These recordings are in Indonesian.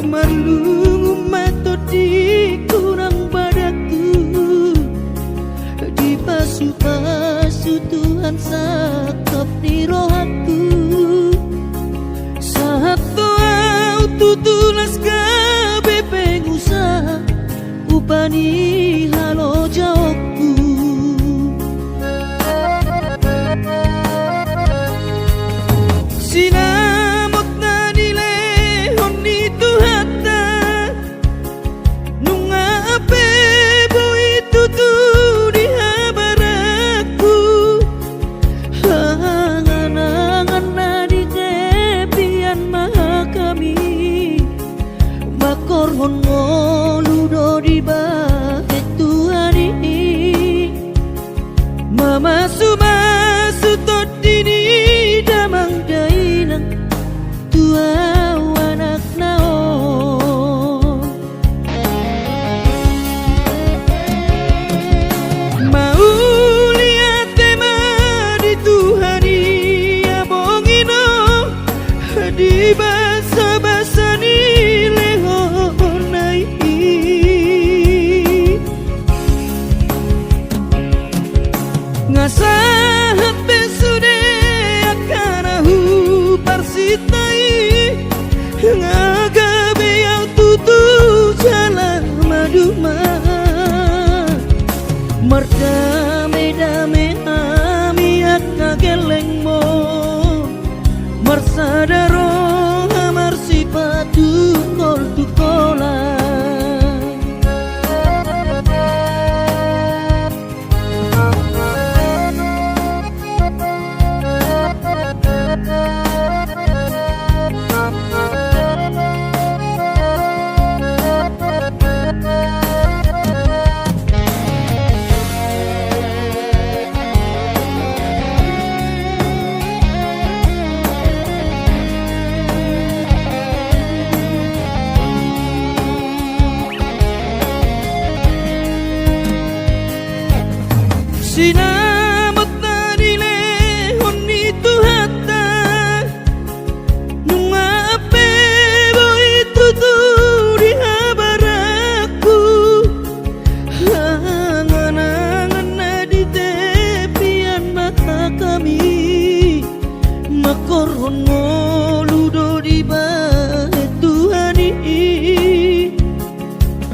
Marlungu matodi kurang padaku, di pasu-pasu Tuhan sakap di rohaku. Saat doa tutulas gabe pengusaha upani halo jawabku. Sinamot na nile honi tuhata nunga ape boy tutu di habaraku. Hangan-hangan na di kepian maha kami bakor ludo di bahet Tuhan ini. Mama sumasu todini damang dainang tua anak nao. Mau lihat tema di Tuhani abongino di basa-basa ni lehonai. Ngasahat besude akanahu parsitai ngagabe yang tutu jalan maduma. Merdame-dame ami akna geleng mo marsadaro amar sipatu kol tukola. Sinamot na nile honi tuhata nunga ape boy tutu di habaraku. Hangan-hangan na di tepian mata kami makoron ludo di bahet Tuhan ini.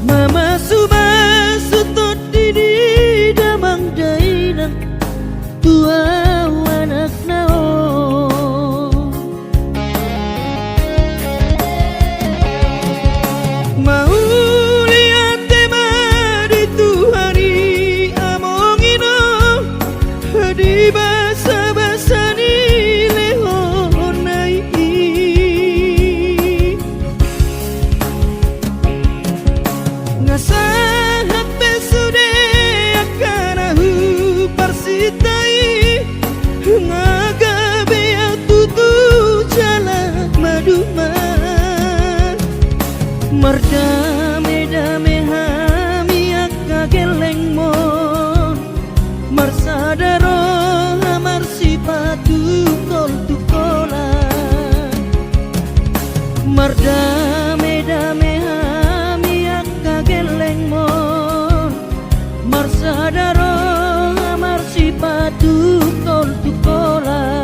Mama sumasu todini damang dainang tua anak nao. Mau lihat tema di Tuhani amongino di basa-basa ni lehonai. Ngasahat besude akanahu parsitai ngagabe yang tutu jalan maduma. Merdame-dame hami akka geleng mon marsadaro amar sipatu kol tukola. Merdame-dame hami akka geleng mon marsadaro amar sipatu kol tukola.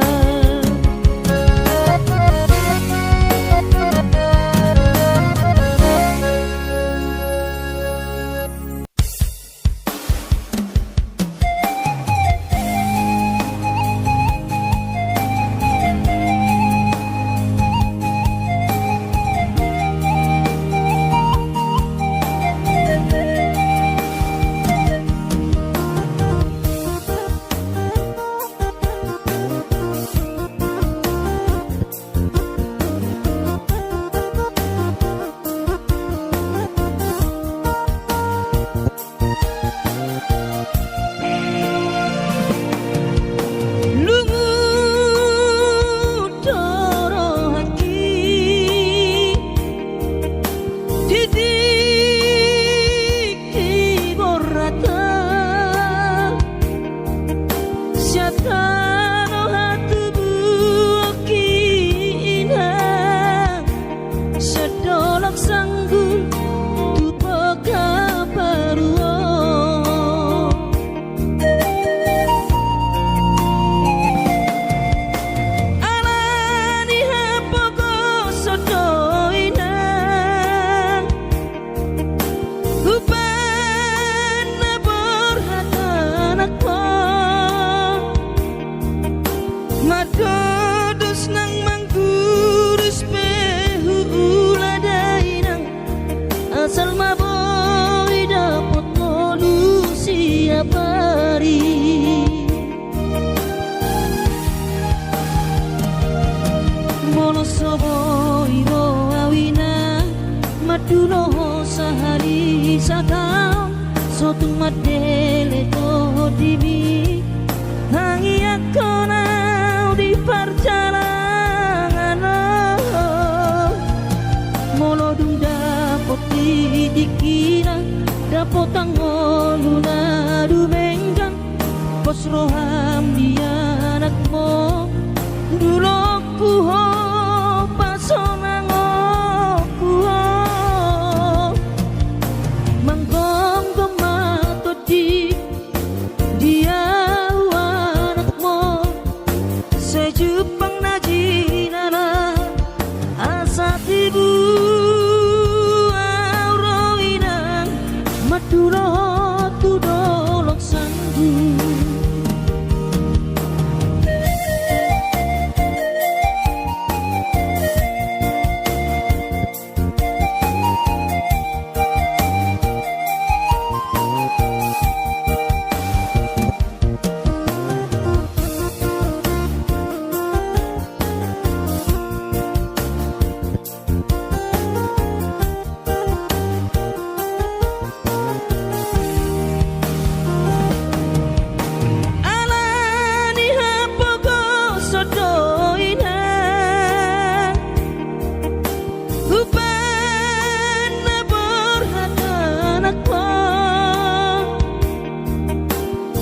tulok sanggul tupo kaparuo alani hapoko sodoina upana borhatanakko madodos nang manggurus pehu uladainang asal maboy dapat solusi apari mono soboy ro awina maduno sahari satang sotung madele to dimi hangi akona di perjalanan molodung dapot dikira dapot angoluna dumenggang pos roham dia anakmu dulu kuho pasonang kuho manggong gemato di dia sejupang najinana asat ibu auroinang maduro tudolok sanggu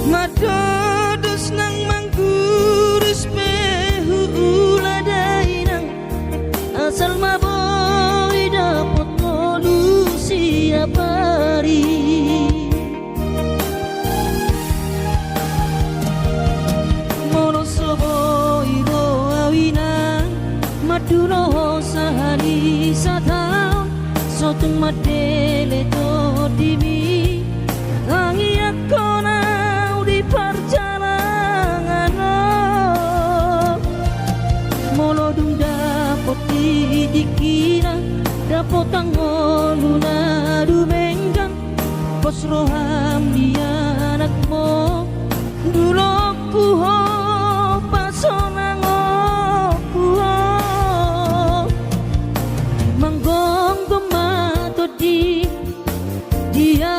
madodos nang manggurus pehu uladainang asal maboy dapat solusi apari mono soboy ro awinang maduno sahari satang sotung madele to dimi hangi akona di perjalanan molodung dapot dikira dapot angoluna dumenggang pos roham dia anakmu dulu kuho pasonang kuho manggong gemato di dia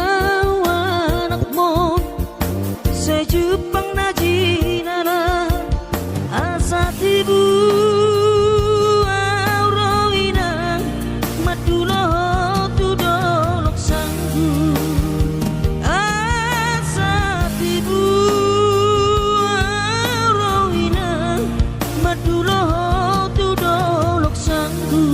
sejupang najinana asat ibu auroinang madulo tudolok sanggu asat ibu auroinang madulo tudolok sanggu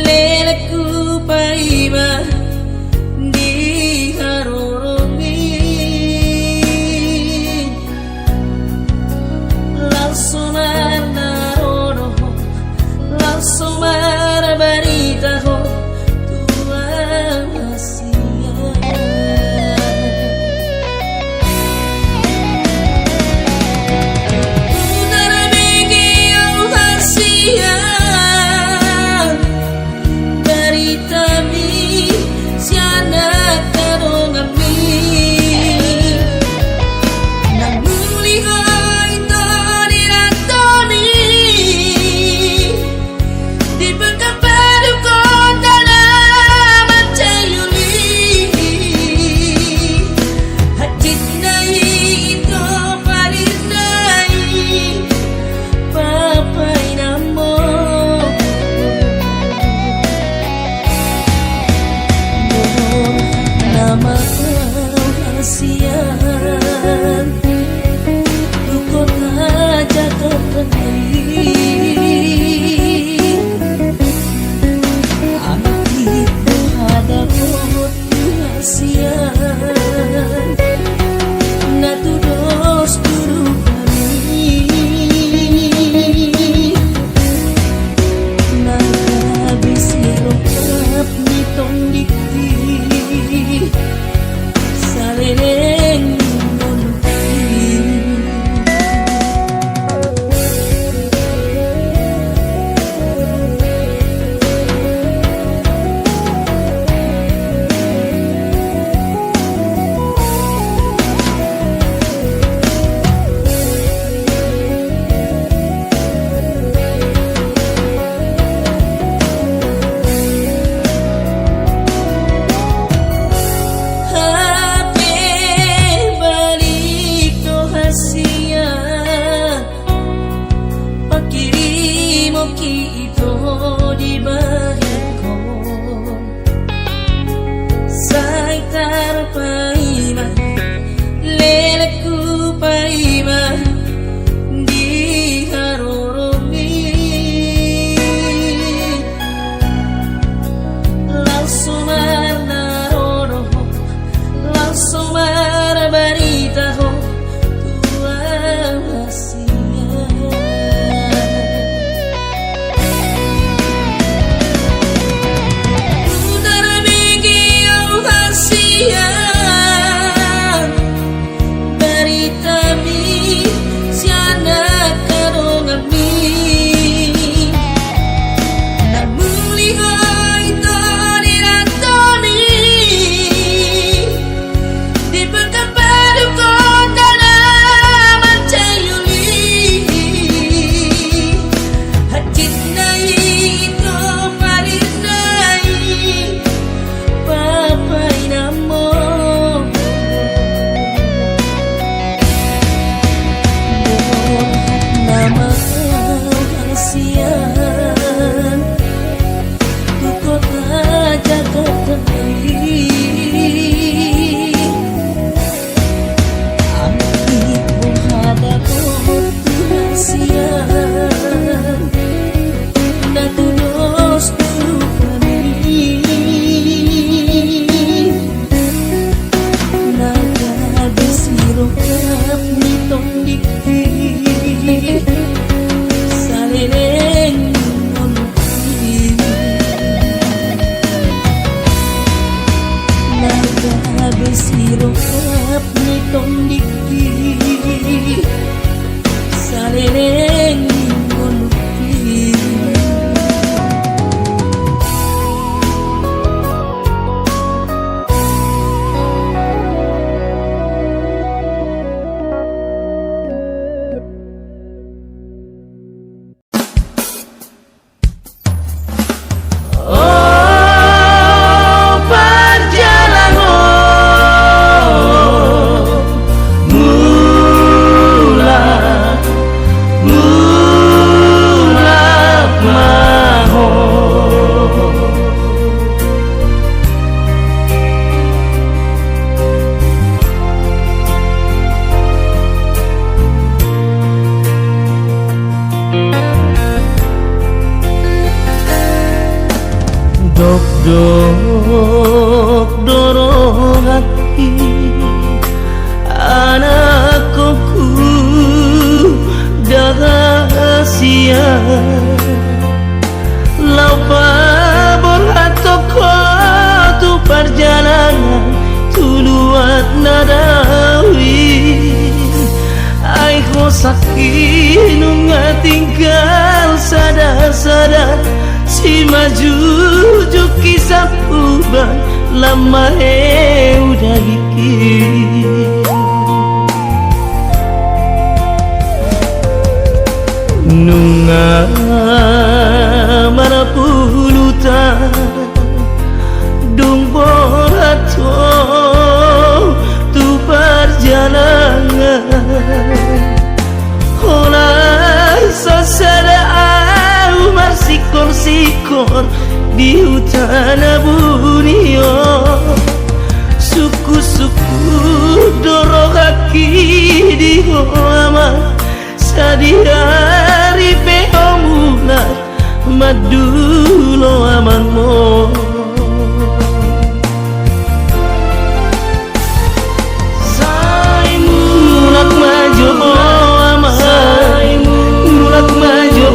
leleku paiba di harorongin langsung narono langsung barita ho Tuhan Asia Udara begi au Asia Dok dorong hati anakku dahasia laupa borhatoko tu perjalanan tuluat nadawi ai ko sakit nunga tinggal sadar-sadar si maju kisah ubah lama udah dikit nunga mana pulutan dung borato tu perjalanan oleh sesada umar sikor-sikor di hutan bunio suku-suku dorong kaki di hoama sadihari peomulat madulo amanmo saimu mulak majo ama saimu mulak majo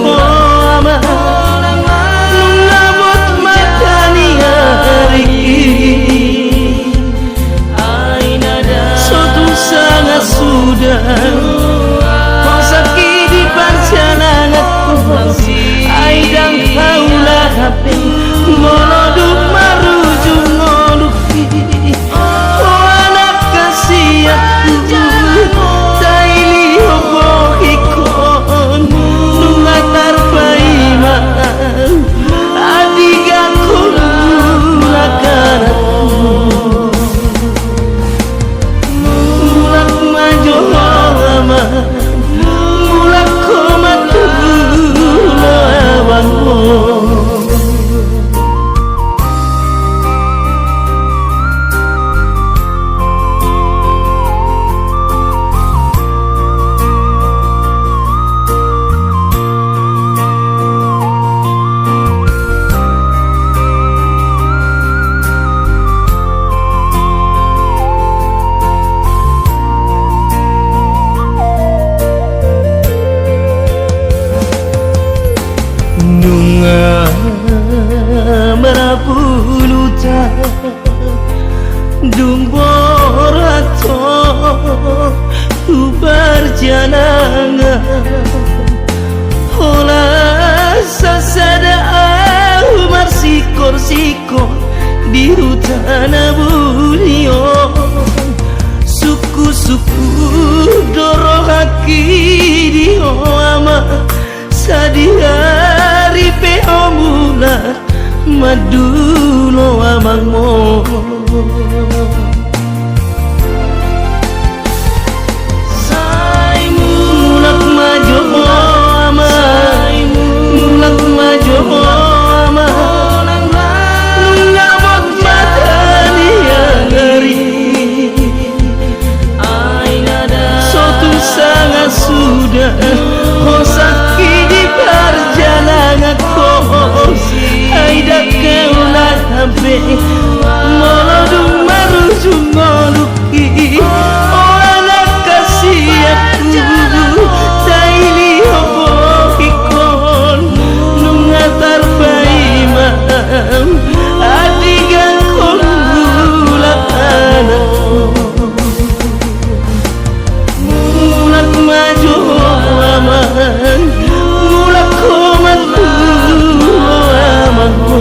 ama nungabot matani hari ainada suatu sangat sudah aidang kaulah hape moloduk marujung ngoluki anak kasihatku taili hobokikon nungatar paiman adigang kulunakanatku mulak majo lama mulak komatu merapulutan dung borato tu perjalanan olah sasada umar sikor-sikor di hutan bunio suku-suku dorong kaki di hoama sadihari peomulat madulo amangmo saimu mulak majo ama saimu mulak majo ama nungabot matani hari ainada suatu sangat sudah sakit di perjalanan aidak keulah hampe molodung marujung ngoluki anak kasihatku taili hobokikon nungatar paiman adigang kululat anakku mulak majo aman mulak komatu amanmu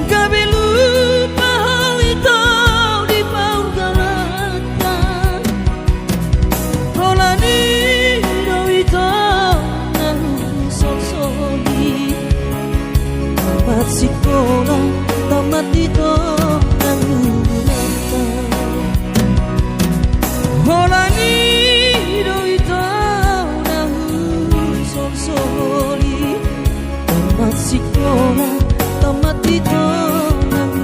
Kabelu pahawito di paugaratan Holani dawito nang sorsoli Tamat sekolah tamat dito nang ulatan Holani dawito nang sorsoli Tamat sekolah tamat dito nang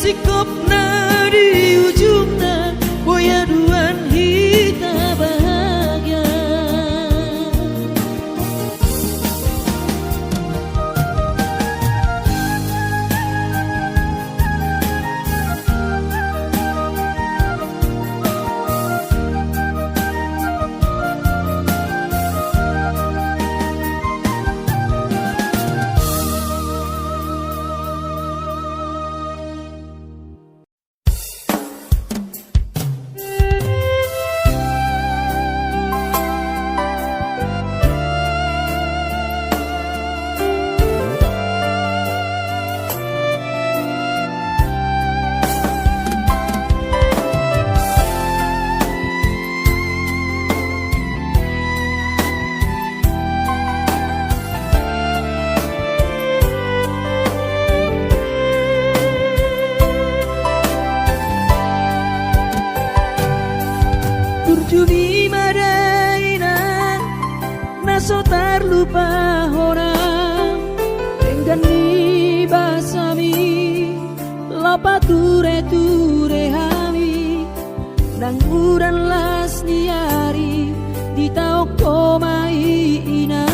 sikap di ujungnya boyaduan kita bahagia. Turjuni madainan naso terlupa orang dengan ni basami lapa ture hami nang uran las niari di tau komai ina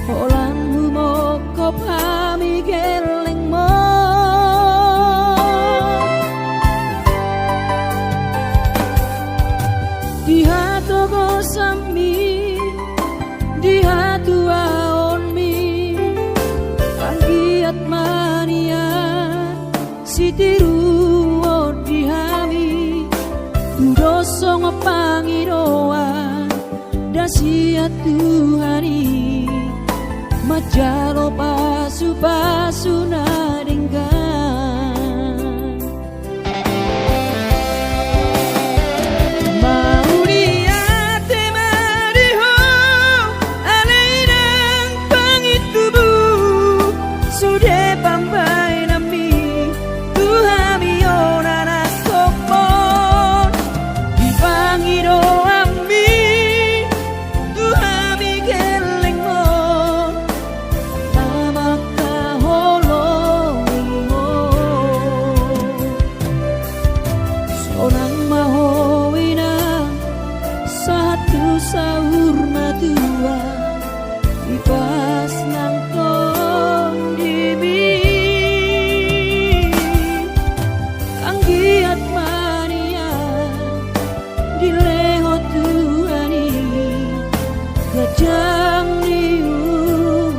holanmu moko pami geleng mo di hatu gosami di hatu aonmi panggiat mania sitiru di hami doso ngopangiroan dasiat Tuhani majalo pasu nadenggan mau niate mariho alainang pangitubu sudah pambai nami Tuhami onana kopon di pangiro ami Tuhami geleng mo tamak kaholong mo sonang mahowina satu sahur matua ipas nang tong dibi anggiat mania dileho Tuhani gajang diumi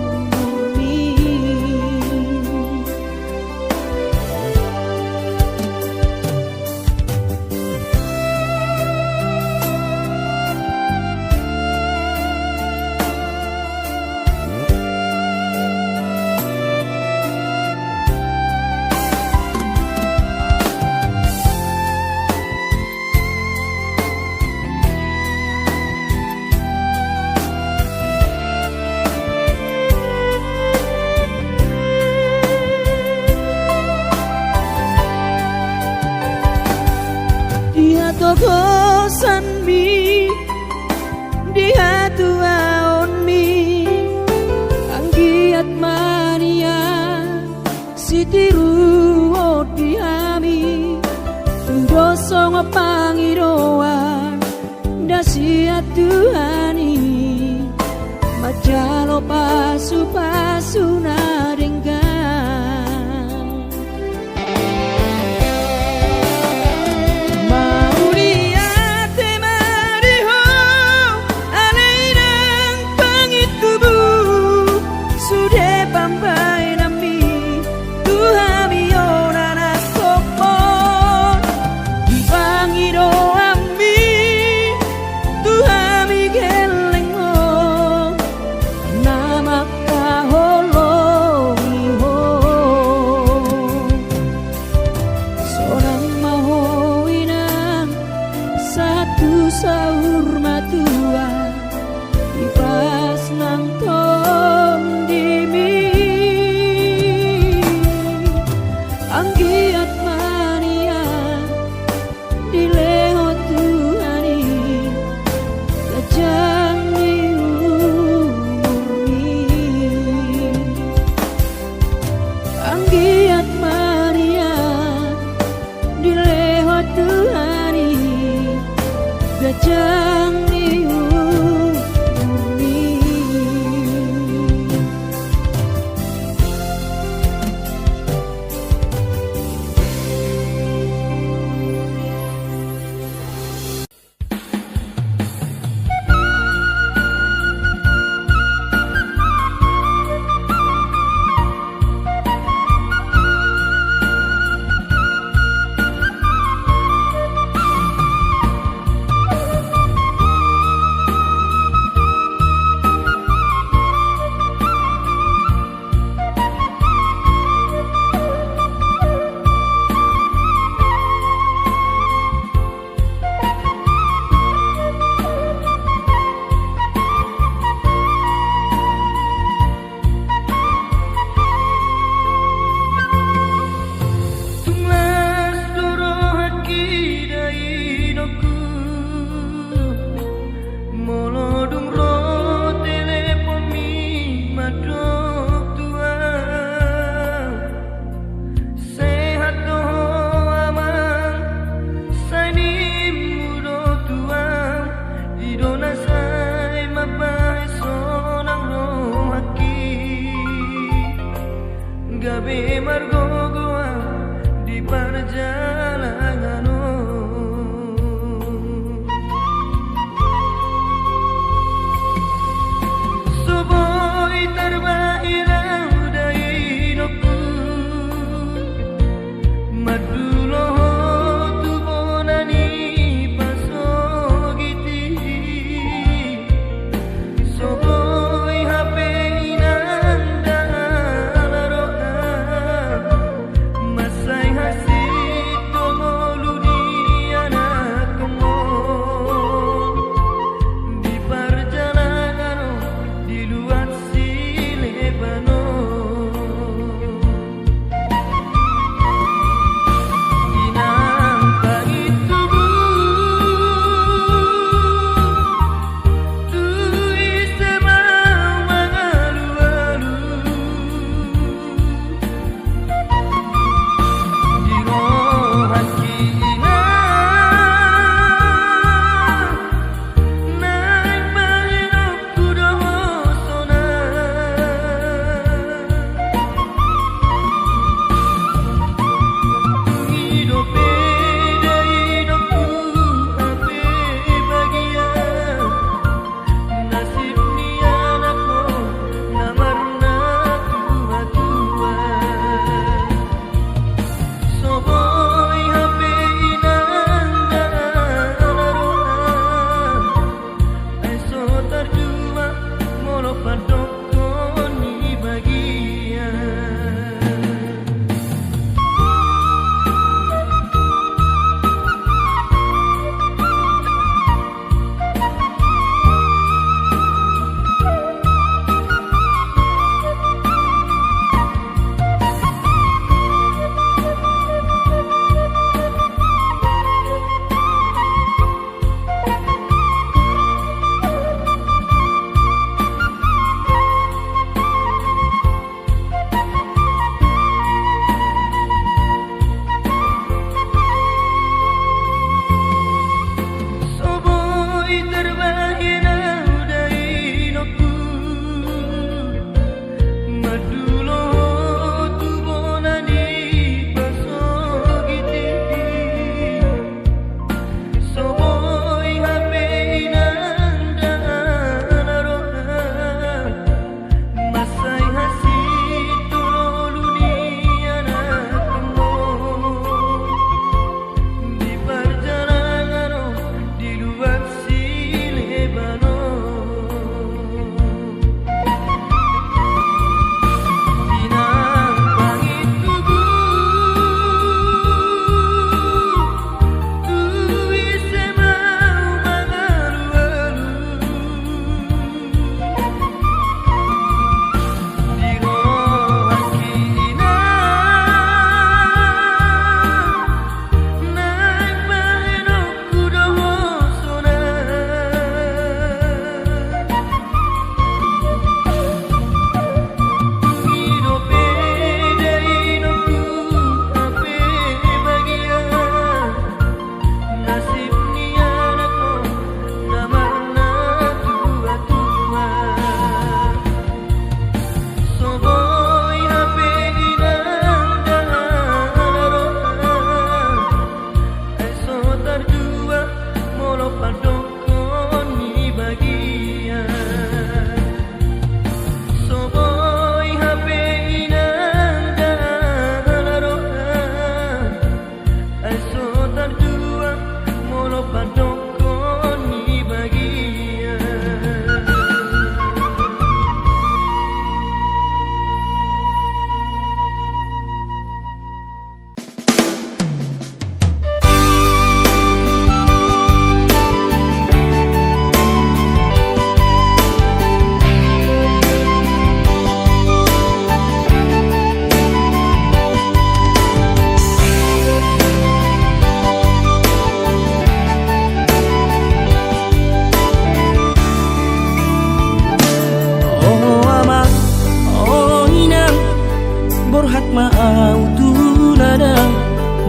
dia togosan mi dia tuaon mi anggiat mania sitiru di hami doso ngopangiroan dasiat Tuhani majalo pasu nadenggan mau niate mariho alainang pangitubu sudah pambai nami Tuhami onana kopon di pangiro ami Tuhami geleng mo namak kaholongi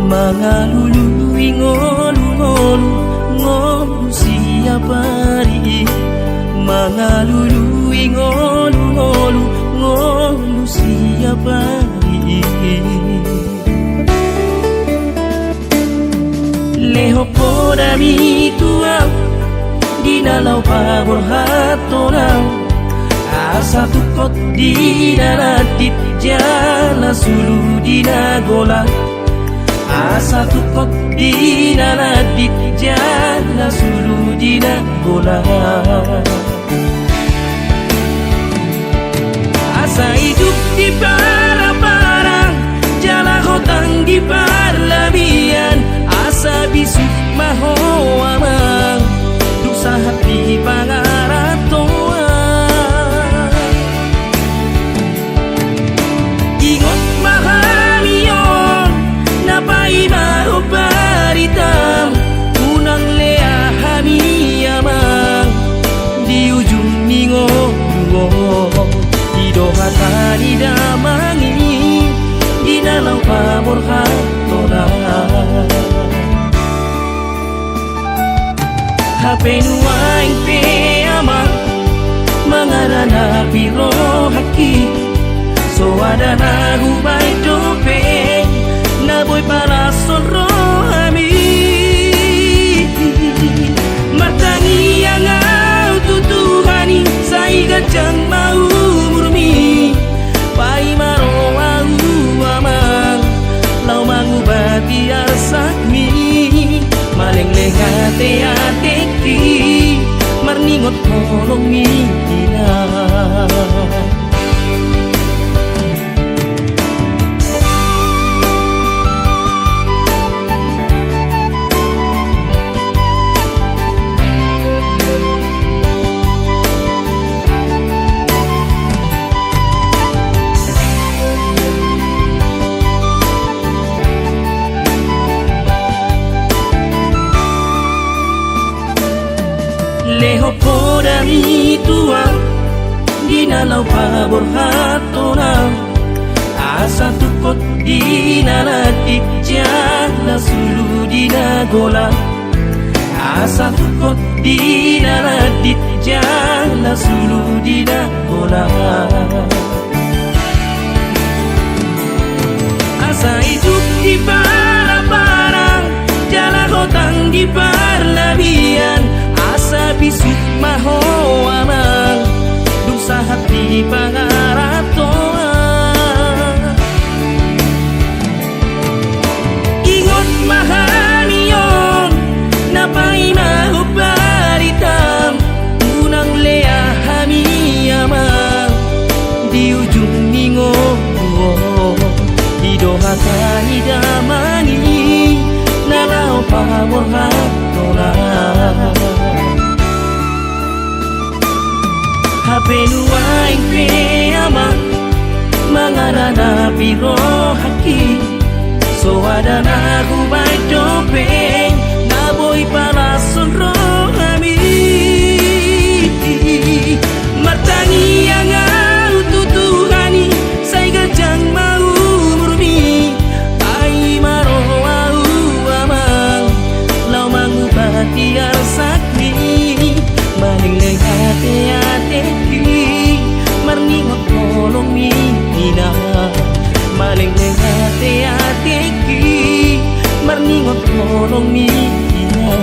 Mangalului ngolu siapa ri Mangalului ngolu siapa ri Leho poda mi tua dinalau pabor hatonau asa tukot dinaratit jala sulu dinagola asa tukot dinaratit jala sulu dinagola asa hidup di para-parang jala hotang di parlabian asa bisu maho amang dusa hati pangaratoa ingot mahamion napai maho paritam unang lea hami amang di ujung ningo Ido hatani damangi di dalam pamor hatona Hape nuaing pe amang mangarana piro haki so ada na hubay dope na boy para sonro ami matangi yang au tutuhani saiga jang mau murmi pai maro au amang lau mangubati asakmi maleng lengate ateki marningot kolong ina Leho podami tuang dinalau pabor hatona asa tukot dinalatik jala sulu dinagola asa tukot dinalatik jala sulu dinagola asa hidup di parang jala hotang di parlabian asa bisuk maho amang dusa hati pangaratoa ingot mahanion napai mahu baritam unang lea hami amang di ujung ningo hidoha kahidamani nalau pamor hatola Hapenuaing peama mangarana biro haki so ada na hubay topeng na boy para sunro kami martangi yang ututuhani say gajang mau murmi ay maro au amang lau mangubati arsakmi maling hati-hati marningot kolong mina maling hati-hati marningot kolong mina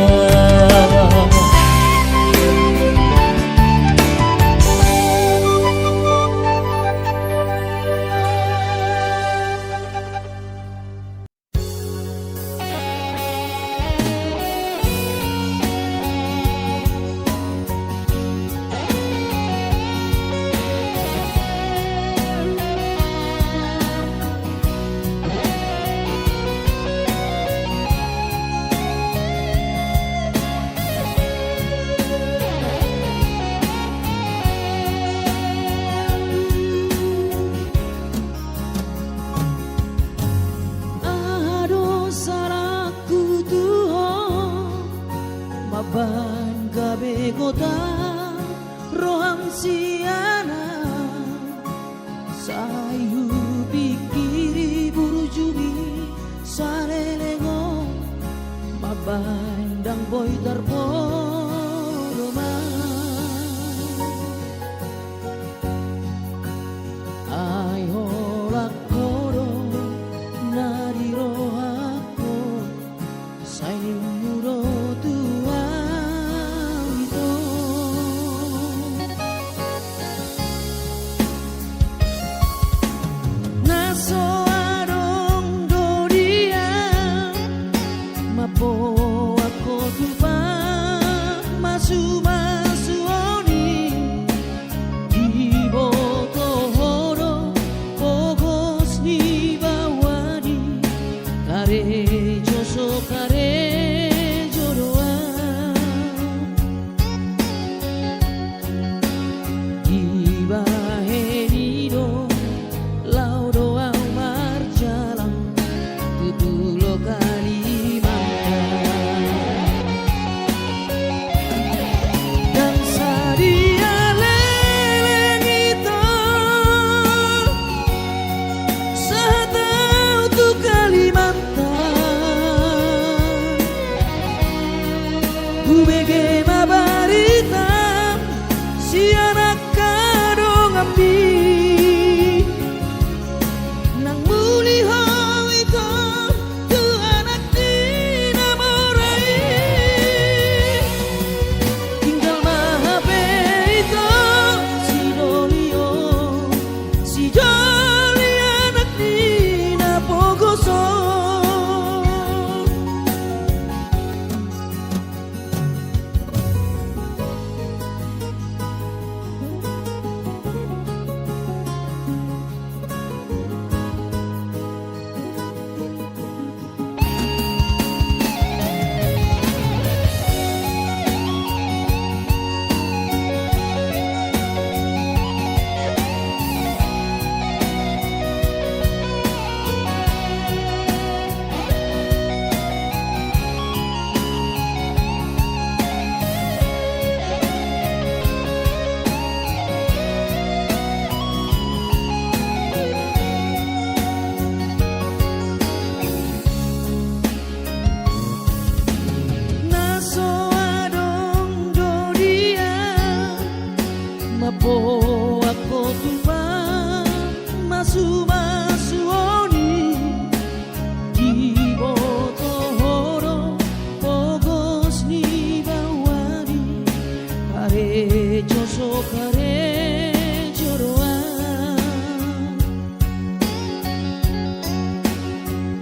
lokare joroan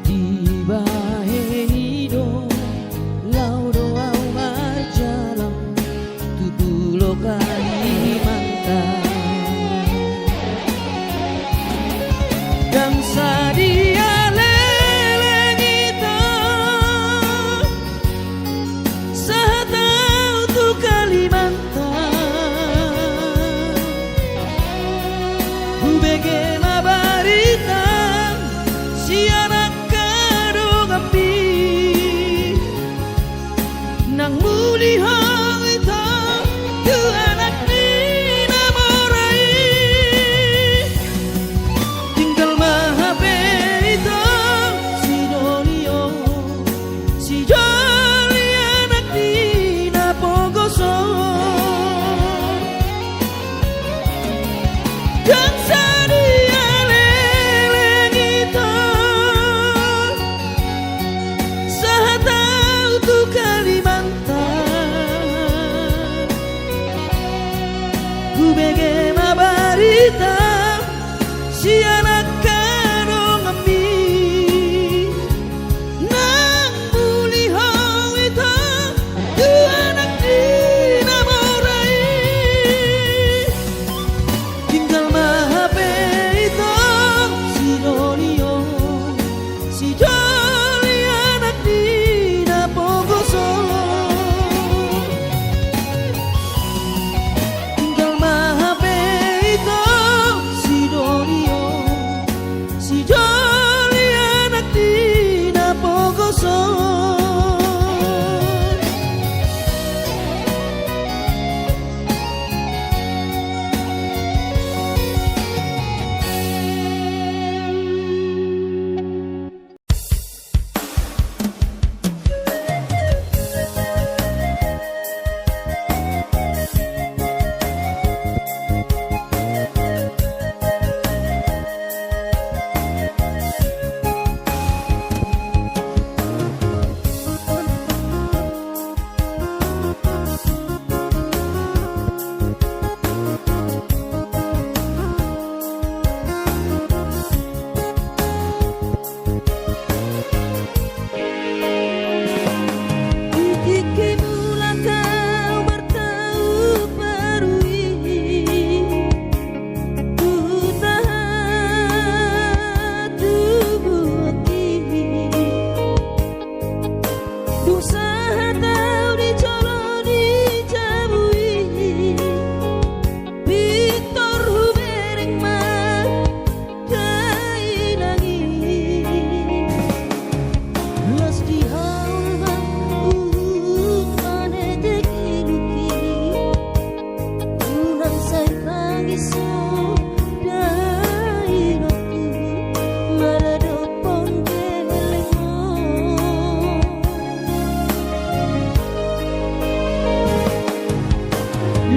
di bahedo laudo au marjalam tubuh lokari mantan dan sadia nang muli hang ita tu anak ni namorai tinggal mahape ita si dolio si joli anak ni napogoso dan sadia leleng ita sahatau tu bagaimana barita si anak karo ngembi nang muli hau ita tu anak dinamorai tinggal mahape ita si dolio si joli anak dinapogoso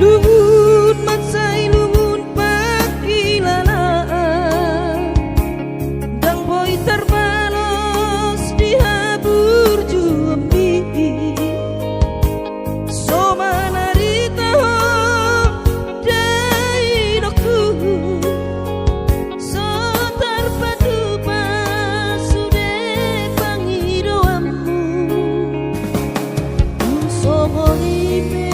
luhut mansai luhut pakilalaan dang boy terbalos di habur juambi so manarita ho dai doku so terpadu pasude pangidoamu so moribe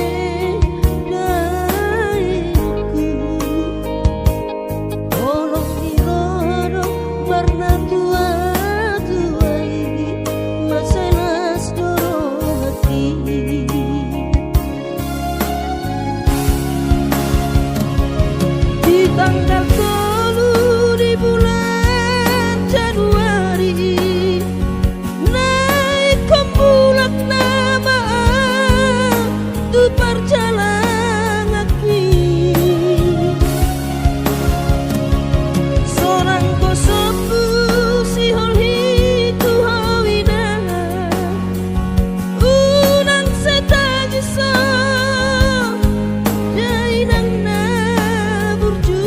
tanggal 10 di bulan Januari naik kembulak nama tu perjalanan aki seorang kosopu si holhi tu hawina unang setagi so dai nang na burju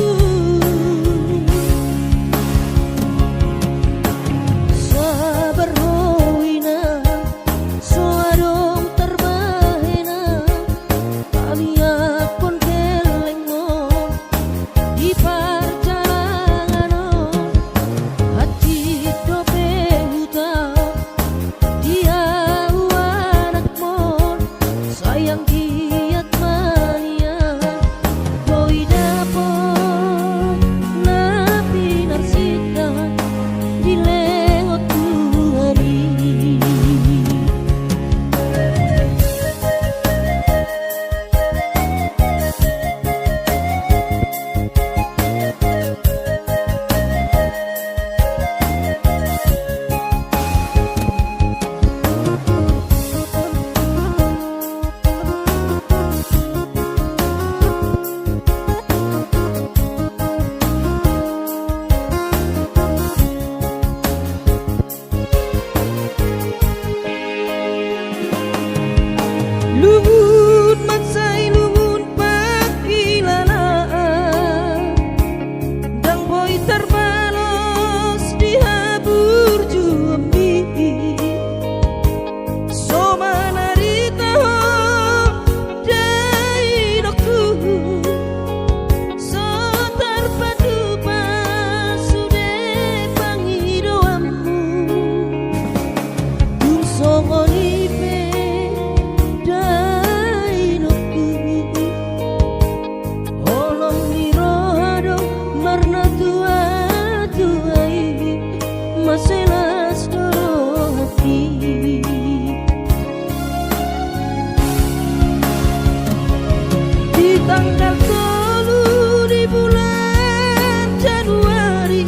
tolu di bulan Januari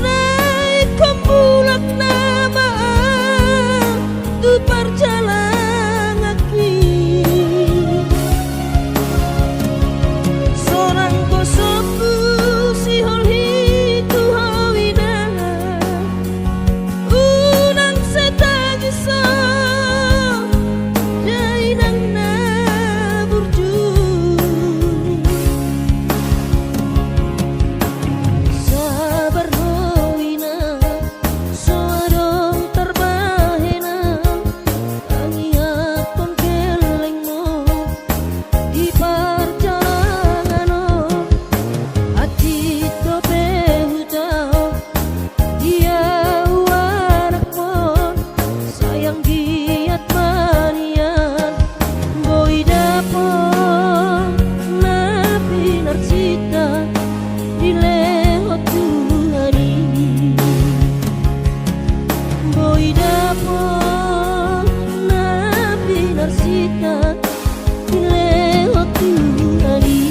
naik kembulak nama tu perjalanan aki seorang kosoku si holhi tu hawina unang setagisa jainang na burju sabar hawina soadong terbahena angiat kon kelengmo di perjalanan ati to behutau dia warak mon sayang giat manian boy dapon napi narsita di lehot tuhari boy dapon napi narsita di lehot tuhari.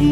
Di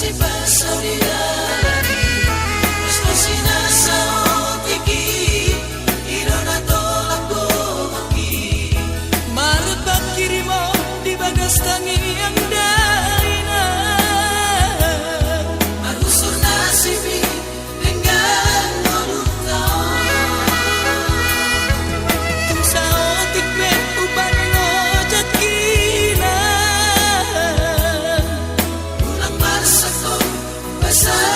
si pasaudilari Gusto sinasaot iki Iro na tolak ko maki Marut bakiri mo di bagas tangi ang daina Marusur na sipi dengan molutang Tung sa otik me uban ngojat kina Ulang masa ko basa